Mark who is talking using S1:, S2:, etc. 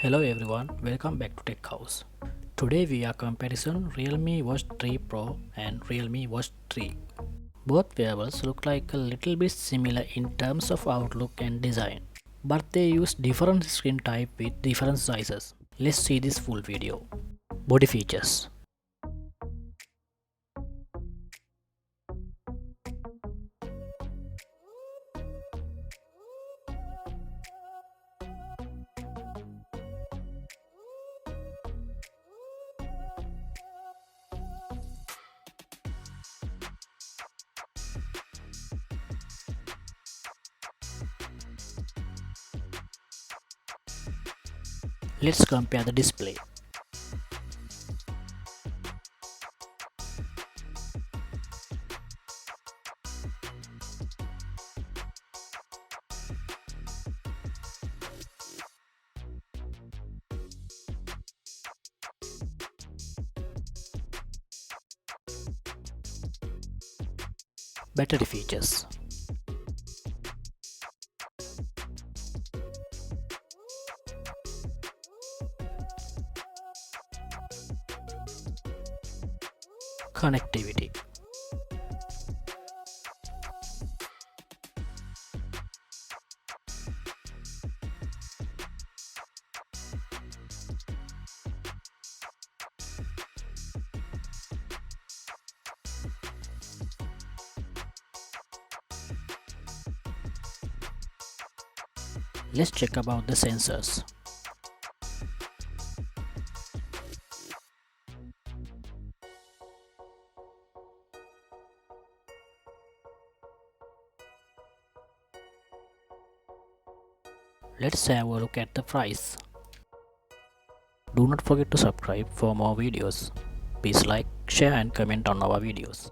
S1: Hello everyone, welcome back to Tech House. Today we are comparison Realme Watch 3 Pro and Realme Watch 3. Both wearables look like a little bit similar in terms of outlook and design, but they use different screen type with different sizes. Let's see this full video. Body features. Let's compare the display. Battery features. Connectivity. Let's check about the sensors. Let's have a look at the price. Do not forget to subscribe for more videos. Please like, share and comment on our videos.